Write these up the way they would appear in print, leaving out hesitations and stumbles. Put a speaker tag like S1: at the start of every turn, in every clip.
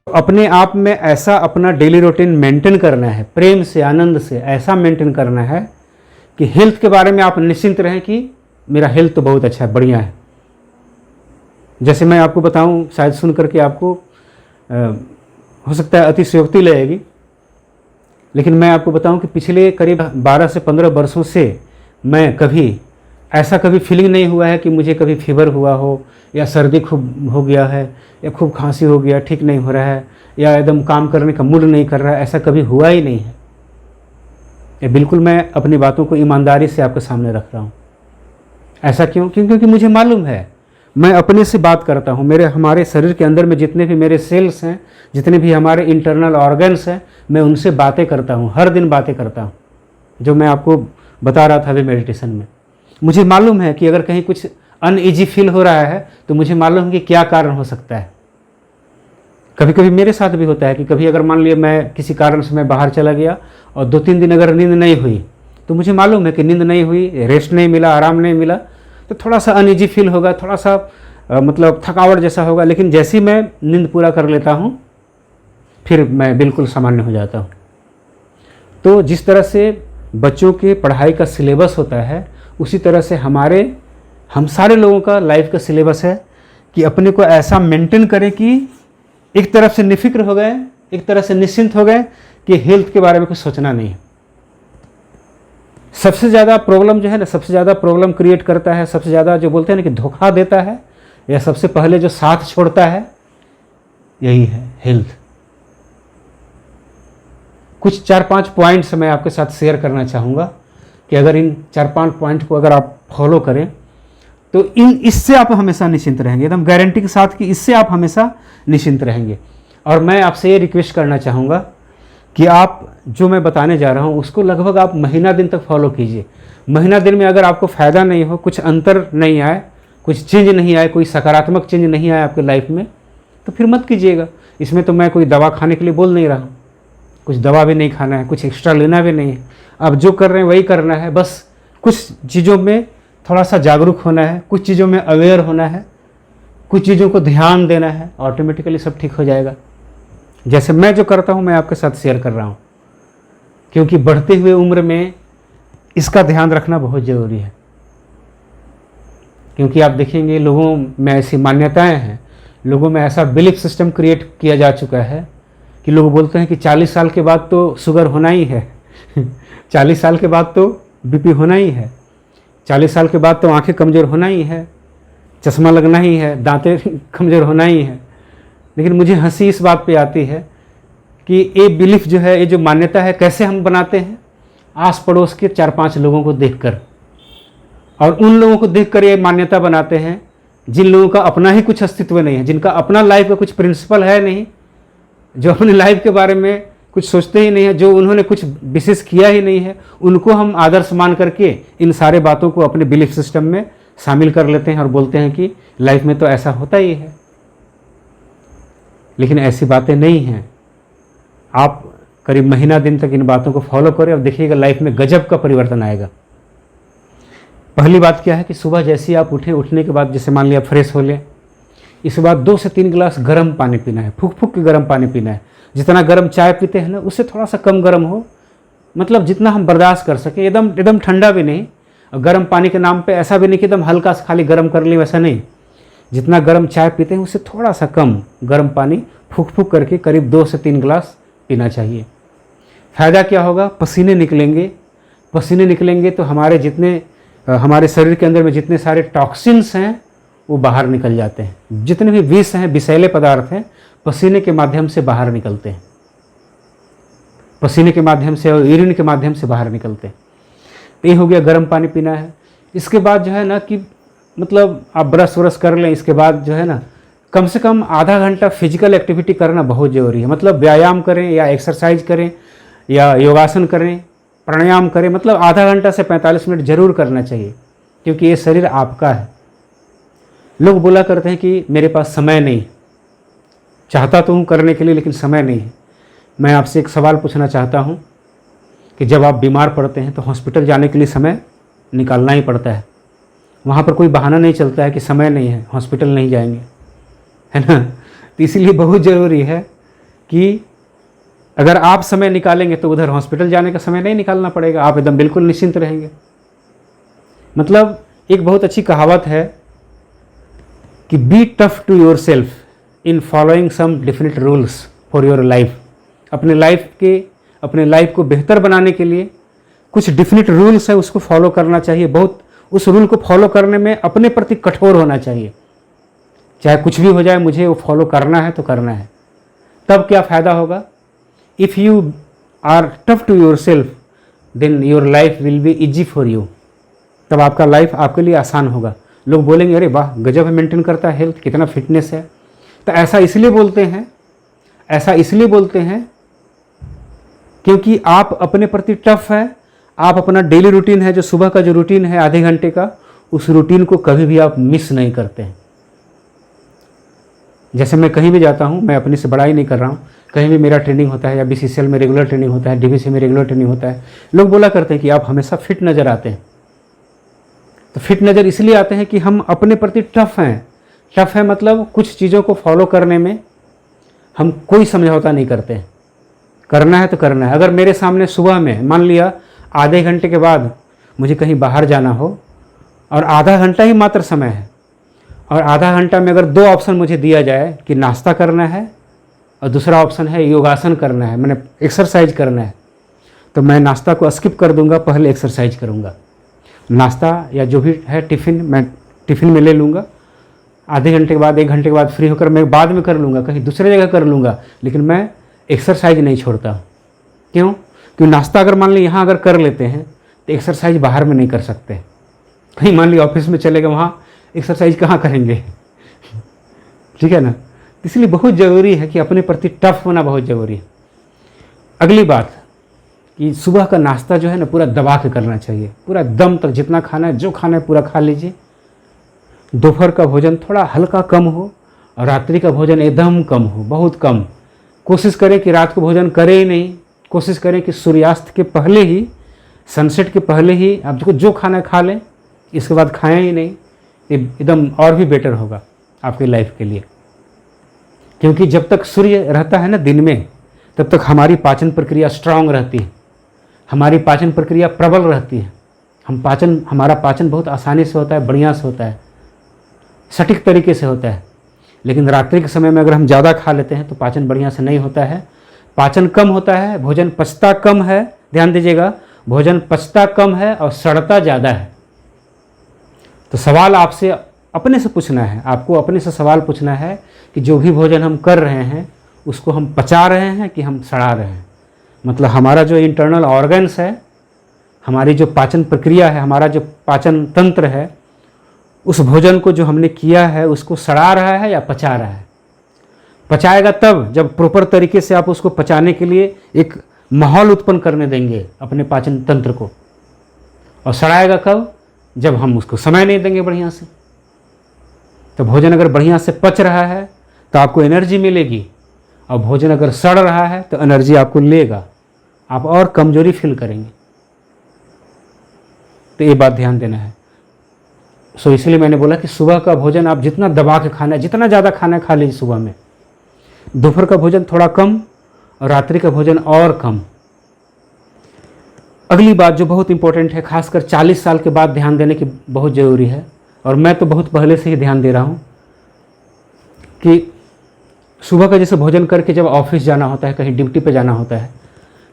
S1: अपने आप में ऐसा अपना डेली रूटीन मेंटेन करना है, प्रेम से, आनंद से ऐसा मेंटेन करना है कि हेल्थ के बारे में आप निश्चिंत रहें कि मेरा हेल्थ तो बहुत अच्छा है, बढ़िया है। जैसे मैं आपको बताऊं, शायद सुन करके आपको हो सकता है अतिशयोक्ति लगेगी, लेकिन मैं आपको बताऊं कि पिछले करीब 12 से 15 वर्षों से मैं ऐसा कभी फीलिंग नहीं हुआ है कि मुझे कभी फीवर हुआ हो, या सर्दी खूब हो गया है, या खूब खांसी हो गया, ठीक नहीं हो रहा है, या एकदम काम करने का मूड नहीं कर रहा है, ऐसा कभी हुआ ही नहीं है। ये बिल्कुल मैं अपनी बातों को ईमानदारी से आपके सामने रख रहा हूँ। ऐसा क्यों? क्योंकि मुझे मालूम है, मैं अपने से बात करता हूँ। हमारे शरीर के अंदर में जितने भी मेरे सेल्स हैं, जितने भी हमारे इंटरनल ऑर्गन्स हैं, मैं उनसे बातें करता हूँ, हर दिन बातें करता हूँ, जो मैं आपको बता रहा था अभी मेडिटेशन में। मुझे मालूम है कि अगर कहीं कुछ अनईजी फील हो रहा है तो मुझे मालूम है कि क्या कारण हो सकता है। कभी कभी मेरे साथ भी होता है कि कभी अगर मान लिया मैं किसी कारण से मैं बाहर चला गया और 2-3 दिन अगर नींद नहीं हुई, तो मुझे मालूम है कि नींद नहीं हुई, रेस्ट नहीं मिला, आराम नहीं मिला, तो थोड़ा सा अनईजी फील होगा, थोड़ा सा मतलब थकावट जैसा होगा। लेकिन जैसे ही मैं नींद पूरा कर लेता हूँ, फिर मैं बिल्कुल सामान्य हो जाता हूँ। तो जिस तरह से बच्चों के पढ़ाई का सिलेबस होता है, उसी तरह से हम सारे लोगों का लाइफ का सिलेबस है कि अपने को ऐसा मेंटेन करें कि एक तरफ से निफिक्र हो गए, एक तरह से निश्चिंत हो गए कि हेल्थ के बारे में कुछ सोचना नहीं है। सबसे ज़्यादा प्रॉब्लम जो है ना, सबसे ज़्यादा प्रॉब्लम क्रिएट करता है, सबसे ज़्यादा जो बोलते हैं ना कि धोखा देता है, या सबसे पहले जो साथ छोड़ता है, यही है हेल्थ। कुछ 4-5 पॉइंट्स मैं आपके साथ शेयर करना चाहूँगा कि अगर इन 4-5 पॉइंट को अगर आप फॉलो करें तो इससे आप हमेशा निश्चिंत रहेंगे, एकदम गारंटी के साथ कि इससे आप हमेशा निश्चिंत रहेंगे। और मैं आपसे ये रिक्वेस्ट करना चाहूँगा कि आप जो मैं बताने जा रहा हूँ उसको लगभग आप महीना दिन तक फॉलो कीजिए। महीना दिन में अगर आपको फ़ायदा नहीं हो, कुछ अंतर नहीं आए, कुछ चेंज नहीं आए, कोई सकारात्मक चेंज नहीं आए आपके लाइफ में, तो फिर मत कीजिएगा। इसमें तो मैं कोई दवा खाने के लिए बोल नहीं रहा हूँ, कुछ दवा भी नहीं खाना है, कुछ एक्स्ट्रा लेना भी नहीं है। आप जो कर रहे हैं वही करना है। बस कुछ चीज़ों में थोड़ा सा जागरूक होना है, कुछ चीज़ों में अवेयर होना है, कुछ चीज़ों को ध्यान देना है, ऑटोमेटिकली सब ठीक हो जाएगा। जैसे मैं जो करता हूँ मैं आपके साथ शेयर कर रहा हूँ, क्योंकि बढ़ते हुए उम्र में इसका ध्यान रखना बहुत ज़रूरी है। क्योंकि आप देखेंगे लोगों में ऐसी मान्यताएं हैं, लोगों में ऐसा बिलीफ सिस्टम क्रिएट किया जा चुका है कि लोग बोलते हैं कि 40 साल के बाद तो शुगर होना ही है 40 साल के बाद तो बीपी होना ही है, 40 साल के बाद तो आंखें कमज़ोर होना ही है, चश्मा लगना ही है, दांतें कमज़ोर होना ही है। लेकिन मुझे हंसी इस बात पे आती है कि ये बिलीफ जो है, ये जो मान्यता है, कैसे हम बनाते हैं? आस पड़ोस के 4-5 लोगों को देखकर, और उन लोगों को देखकर ये मान्यता बनाते हैं जिन लोगों का अपना ही कुछ अस्तित्व नहीं है, जिनका अपना लाइफ का कुछ प्रिंसिपल है नहीं, जो अपने लाइफ के बारे में कुछ सोचते ही नहीं है, जो उन्होंने कुछ विशेष किया ही नहीं है, उनको हम आदर्श मान करके इन सारे बातों को अपने बिलीफ सिस्टम में शामिल कर लेते हैं और बोलते हैं कि लाइफ में तो ऐसा होता ही है। लेकिन ऐसी बातें नहीं हैं। आप करीब महीना दिन तक इन बातों को फॉलो करें और देखिएगा लाइफ में गजब का परिवर्तन आएगा। पहली बात क्या है कि सुबह जैसे ही आप उठने के बाद, जैसे मान लिया फ्रेश हो लें, इसके बाद 2 से 3 गिलास गर्म पानी पीना है, फूक फूक के गर्म पानी पीना है। जितना गर्म चाय पीते हैं ना, उससे थोड़ा सा कम गर्म हो, मतलब जितना हम बर्दाश्त कर सकें, एकदम ठंडा भी नहीं, और गर्म पानी के नाम पे ऐसा भी नहीं कि एकदम हल्का सा खाली गर्म कर लें, वैसा नहीं। जितना गर्म चाय पीते हैं उससे थोड़ा सा कम गर्म पानी फूक फूक करके करीब 2 से 3 गिलास पीना चाहिए। फ़ायदा क्या होगा? पसीने निकलेंगे। पसीने निकलेंगे तो हमारे शरीर के अंदर में जितने सारे टॉक्सिन्स हैं वो बाहर निकल जाते हैं। जितने भी विष हैं, विषैले पदार्थ हैं, पसीने के माध्यम से बाहर निकलते हैं, पसीने के माध्यम से और यूरिन के माध्यम से बाहर निकलते हैं। तो ये हो गया, गर्म पानी पीना है। इसके बाद जो है ना कि मतलब आप ब्रश व्रश कर लें, इसके बाद जो है ना कम से कम आधा घंटा फिजिकल एक्टिविटी करना बहुत ज़रूरी है। मतलब व्यायाम करें या एक्सरसाइज करें या योगासन करें, प्राणायाम करें, मतलब आधा घंटा से 45 मिनट जरूर करना चाहिए, क्योंकि ये शरीर आपका है। लोग बोला करते हैं कि मेरे पास समय नहीं, चाहता तो हूँ करने के लिए लेकिन समय नहीं है। मैं आपसे एक सवाल पूछना चाहता हूँ कि जब आप बीमार पड़ते हैं तो हॉस्पिटल जाने के लिए समय निकालना ही पड़ता है। वहाँ पर कोई बहाना नहीं चलता है कि समय नहीं है, हॉस्पिटल नहीं जाएंगे, है ना। तो इसीलिए बहुत ज़रूरी है कि अगर आप समय निकालेंगे तो उधर हॉस्पिटल जाने का समय नहीं निकालना पड़ेगा, आप एकदम बिल्कुल निश्चिंत रहेंगे। मतलब एक बहुत अच्छी कहावत है कि be tough to yourself in following some definite rules for your life. अपने लाइफ को बेहतर बनाने के लिए कुछ डेफिनेट रूल्स है, उसको फॉलो करना चाहिए। बहुत उस रूल को फॉलो करने में अपने प्रति कठोर होना चाहिए। चाहे कुछ भी हो जाए, मुझे वो फॉलो करना है तो करना है। तब क्या फ़ायदा होगा? If you are tough to yourself then your life will be easy for you. तब आपका लाइफ आपके लिए आसान होगा। लोग बोलेंगे अरे वाह गजब है, मेंटेन करता है हेल्थ, कितना फिटनेस है। तो ऐसा इसलिए बोलते हैं क्योंकि आप अपने प्रति टफ है। आप अपना डेली रूटीन है, जो सुबह का जो रूटीन है आधे घंटे का, उस रूटीन को कभी भी आप मिस नहीं करते हैं। जैसे मैं कहीं भी जाता हूँ, मैं अपने से बड़ाई नहीं कर रहा हूँ, कहीं भी मेरा ट्रेनिंग होता है या BCCL में रेगुलर ट्रेनिंग होता है, DVC में रेगुलर ट्रेनिंग होता है, लोग बोला करते हैं कि आप हमेशा फिट नज़र आते हैं। तो फिट नज़र इसलिए आते हैं कि हम अपने प्रति टफ हैं। टफ है मतलब कुछ चीज़ों को फॉलो करने में हम कोई समझौता नहीं करते हैं। करना है तो करना है। अगर मेरे सामने सुबह में मान लिया आधे घंटे के बाद मुझे कहीं बाहर जाना हो और आधा घंटा ही मात्र समय है, और आधा घंटा में अगर 2 ऑप्शन मुझे दिया जाए कि नाश्ता करना है और दूसरा ऑप्शन है योगासन करना है, मैंने एक्सरसाइज करना है, तो मैं नाश्ता को स्किप कर दूंगा, पहले एक्सरसाइज करूंगा। नाश्ता या जो भी है टिफ़िन मैं टिफ़िन में ले लूँगा, आधे घंटे के बाद 1 घंटे के बाद फ्री होकर मैं बाद में कर लूँगा, कहीं दूसरे जगह कर लूँगा, लेकिन मैं एक्सरसाइज नहीं छोड़ता। क्यों? क्योंकि नाश्ता अगर मान ली यहाँ अगर कर लेते हैं तो एक्सरसाइज बाहर में नहीं कर सकते। कहीं मान ली ऑफिस में चले गए, वहाँ एक्सरसाइज कहाँ करेंगे? ठीक है ना। इसलिए बहुत ज़रूरी है कि अपने प्रति टफ होना बहुत ज़रूरी है। अगली बात कि सुबह का नाश्ता जो है ना पूरा दबा के करना चाहिए, पूरा दम तक जितना खाना है, जो खाना है पूरा खा लीजिए। दोपहर का भोजन थोड़ा हल्का कम हो और रात्रि का भोजन एकदम कम हो, बहुत कम। कोशिश करें कि रात को भोजन करें ही नहीं। कोशिश करें कि सूर्यास्त के पहले ही, सनसेट के पहले ही आप जो खाना है खा लें, इसके बाद खाएं ही नहीं। ये एकदम और भी बेटर होगा आपकी लाइफ के लिए। क्योंकि जब तक सूर्य रहता है ना दिन में, तब तक हमारी पाचन प्रक्रिया स्ट्रांग रहती है, हमारी पाचन प्रक्रिया प्रबल रहती है। हमारा पाचन बहुत आसानी से होता है, बढ़िया से होता है, सटीक तरीके से होता है। लेकिन रात्रि के समय में अगर हम ज़्यादा खा लेते हैं तो पाचन बढ़िया से नहीं होता है, पाचन कम होता है, भोजन पचता कम है। ध्यान दीजिएगा, भोजन पचता कम है और सड़ता ज़्यादा है। तो सवाल आपसे अपने से पूछना है, आपको अपने से सवाल पूछना है कि जो भी भोजन हम कर रहे हैं उसको हम पचा रहे हैं कि हम सड़ा रहे हैं। मतलब हमारा जो इंटरनल ऑर्गन्स है, हमारी जो पाचन प्रक्रिया है, हमारा जो पाचन तंत्र है, उस भोजन को जो हमने किया है उसको सड़ा रहा है या पचा रहा है। पचाएगा तब जब प्रॉपर तरीके से आप उसको पचाने के लिए एक माहौल उत्पन्न करने देंगे अपने पाचन तंत्र को। और सड़ाएगा कब? जब हम उसको समय नहीं देंगे बढ़िया से। तो भोजन अगर बढ़िया से पच रहा है तो आपको एनर्जी मिलेगी, और भोजन अगर सड़ रहा है तो एनर्जी आपको लेगा, आप और कमजोरी फील करेंगे। तो ये बात ध्यान देना है। सो इसलिए मैंने बोला कि सुबह का भोजन आप जितना दबा के खाना है, जितना ज़्यादा खाना खा लीजिए सुबह में। दोपहर का भोजन थोड़ा कम और रात्रि का भोजन और कम। अगली बात जो बहुत इंपॉर्टेंट है, खासकर 40 साल के बाद ध्यान देने की बहुत ज़रूरी है, और मैं तो बहुत पहले से ही ध्यान दे रहा हूँ कि सुबह का जैसे भोजन करके जब ऑफिस जाना होता है, कहीं ड्यूटी पे जाना होता है,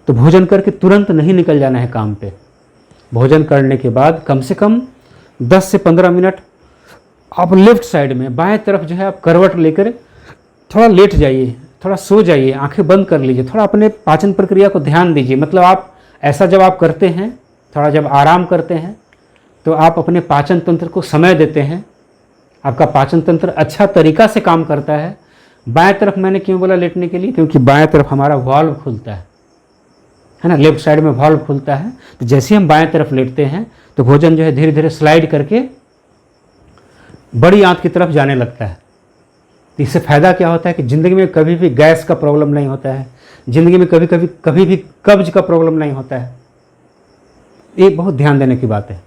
S1: तो भोजन करके तुरंत नहीं निकल जाना है काम पे। भोजन करने के बाद कम से कम 10 से 15 मिनट आप लेफ्ट साइड में बाएं तरफ जो है आप करवट लेकर थोड़ा लेट जाइए, थोड़ा सो जाइए, आंखें बंद कर लीजिए, थोड़ा अपने पाचन प्रक्रिया को ध्यान दीजिए। मतलब आप ऐसा जब आप करते हैं, थोड़ा जब आराम करते हैं, तो आप अपने पाचन तंत्र को समय देते हैं, आपका पाचन तंत्र अच्छा तरीका से काम करता है। बाएं तरफ मैंने क्यों बोला लेटने के लिए? क्योंकि बाएं तरफ हमारा वाल्व खुलता है ना, लेफ्ट साइड में वाल्व खुलता है। तो जैसे ही हम बाएं तरफ लेटते हैं तो भोजन जो है धीरे धीरे स्लाइड करके बड़ी आंत की तरफ जाने लगता है। तो इससे फ़ायदा क्या होता है कि ज़िंदगी में कभी भी गैस का प्रॉब्लम नहीं होता है, ज़िंदगी में कभी भी कब्ज का प्रॉब्लम नहीं होता है। ये बहुत ध्यान देने की बात है।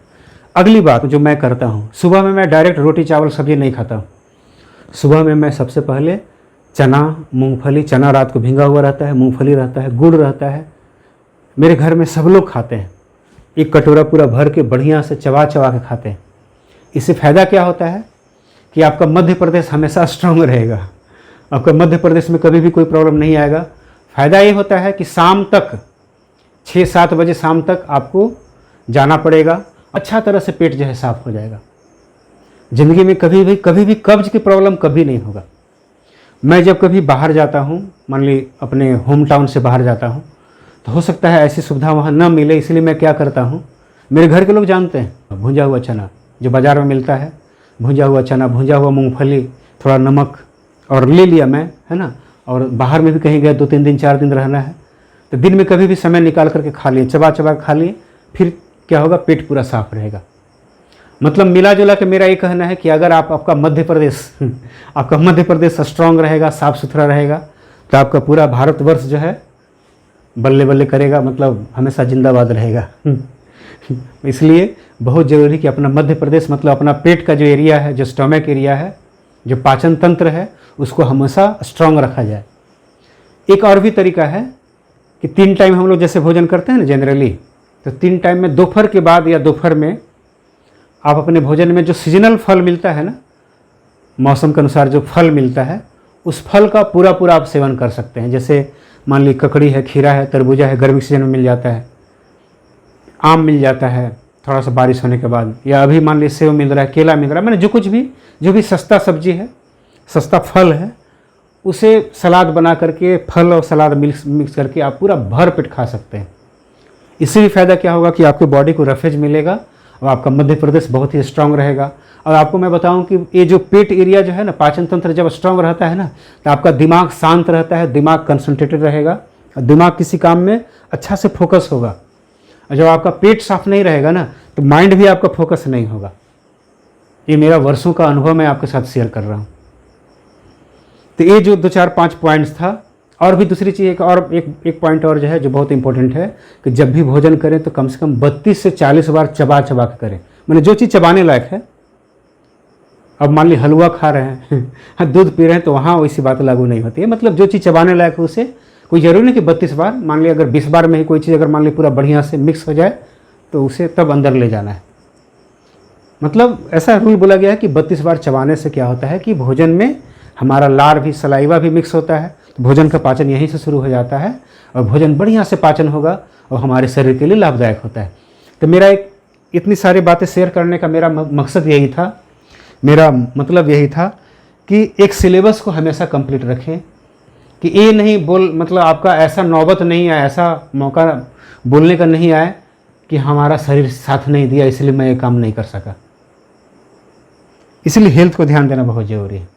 S1: अगली बात जो मैं करता हूँ, सुबह में मैं डायरेक्ट रोटी चावल सब्जी नहीं खाता हूँ। सुबह में मैं सबसे पहले चना, मूंगफली, चना रात को भिंगा हुआ रहता है, मूंगफली रहता है, गुड़ रहता है। मेरे घर में सब लोग खाते हैं, एक कटोरा पूरा भर के बढ़िया से चबा चबा के खाते हैं। इससे फ़ायदा क्या होता है कि आपका मध्य प्रदेश हमेशा स्ट्रांग रहेगा, आपका मध्य प्रदेश में कभी भी कोई प्रॉब्लम नहीं आएगा। फ़ायदा ये होता है कि शाम तक 6-7 बजे शाम तक आपको जाना पड़ेगा, अच्छा तरह से पेट जो है साफ़ हो जाएगा। ज़िंदगी में कभी भी कब्ज़ की प्रॉब्लम कभी नहीं होगा। मैं जब कभी बाहर जाता हूँ, मान ली अपने होम टाउन से बाहर जाता हूँ, तो हो सकता है ऐसी सुविधा वहाँ न मिले, इसलिए मैं क्या करता हूँ, मेरे घर के लोग जानते हैं, भुंजा हुआ चना जो बाज़ार में मिलता है, भुंजा हुआ चना, भुंजा हुआ मूंगफली, थोड़ा नमक और ले लिया मैं, है ना। और बाहर में भी कहीं गए 2-3 दिन 4 दिन रहना है, तो दिन में कभी भी समय निकाल करके खा लिए, चबा चबा खा लिए, फिर क्या होगा, पेट पूरा साफ रहेगा। मतलब मिला जुला के मेरा ये कहना है कि अगर आपका मध्य प्रदेश स्ट्रांग रहेगा, साफ़ सुथरा रहेगा, तो आपका पूरा भारतवर्ष जो है बल्ले बल्ले करेगा, मतलब हमेशा जिंदाबाद रहेगा। इसलिए बहुत ज़रूरी कि अपना मध्य प्रदेश, मतलब अपना पेट का जो एरिया है, जो स्टमक एरिया है, जो पाचन तंत्र है, उसको हमेशा स्ट्रांग रखा जाए। एक और भी तरीका है कि 3 टाइम हम लोग जैसे भोजन करते हैं ना जनरली, तो 3 टाइम में दोपहर के बाद या दोपहर में आप अपने भोजन में जो सीजनल फल मिलता है ना, मौसम के अनुसार जो फल मिलता है, उस फल का पूरा आप सेवन कर सकते हैं। जैसे मान ली ककड़ी है, खीरा है, तरबूजा है, गर्मी के सीजन में मिल जाता है, आम मिल जाता है थोड़ा सा बारिश होने के बाद, या अभी मान ली सेब मिल रहा है, केला मिल रहा है, मैंने जो भी सस्ता सब्जी है, सस्ता फल है, उसे सलाद बना करके, फल और सलाद मिक्स करके आप पूरा भर पेट खा सकते हैं। इससे भी फ़ायदा क्या होगा कि आपके बॉडी को रफेज मिलेगा और आपका मध्य प्रदेश बहुत ही स्ट्रांग रहेगा। और आपको मैं बताऊं कि ये जो पेट एरिया जो है ना, पाचन तंत्र जब स्ट्रांग रहता है ना, तो आपका दिमाग शांत रहता है, दिमाग कंसंट्रेटेड रहेगा, और दिमाग किसी काम में अच्छा से फोकस होगा। और जब आपका पेट साफ नहीं रहेगा ना, तो माइंड भी आपका फोकस नहीं होगा। ये मेरा वर्षों का अनुभव मैं आपके साथ शेयर कर रहा हूँ। तो ये जो 2-4-5 पॉइंट्स था, और भी दूसरी चीज़ एक पॉइंट और जो है, जो बहुत इंपॉर्टेंट है, कि जब भी भोजन करें तो कम से कम 32 से 40 बार चबा चबा के करें। मैंने जो चीज़ चबाने लायक है, अब मान ली हलवा खा रहे हैं दूध पी रहे हैं, तो वहाँ वैसी बात लागू नहीं होती है। मतलब जो चीज़ चबाने लायक है उसे कोई ज़रूरी नहीं कि 32 बार, मान ली अगर 20 बार में ही कोई चीज़ अगर मान ली पूरा बढ़िया से मिक्स हो जाए, तो उसे तब अंदर ले जाना है। मतलब ऐसा रूल बोला गया है कि 32 बार चबाने से क्या होता है कि भोजन में हमारा लार भी, सलाइवा भी मिक्स होता है, तो भोजन का पाचन यहीं से शुरू हो जाता है, और भोजन बढ़िया से पाचन होगा और हमारे शरीर के लिए लाभदायक होता है। तो मेरा इतनी सारी बातें शेयर करने का मेरा मकसद यही था, मेरा मतलब यही था कि एक सिलेबस को हमेशा कंप्लीट रखें, कि ये नहीं मतलब आपका ऐसा नौबत नहीं आए, ऐसा मौका बोलने का नहीं आए कि हमारा शरीर साथ नहीं दिया इसलिए मैं ये काम नहीं कर सका। इसलिए हेल्थ को ध्यान देना बहुत ज़रूरी है।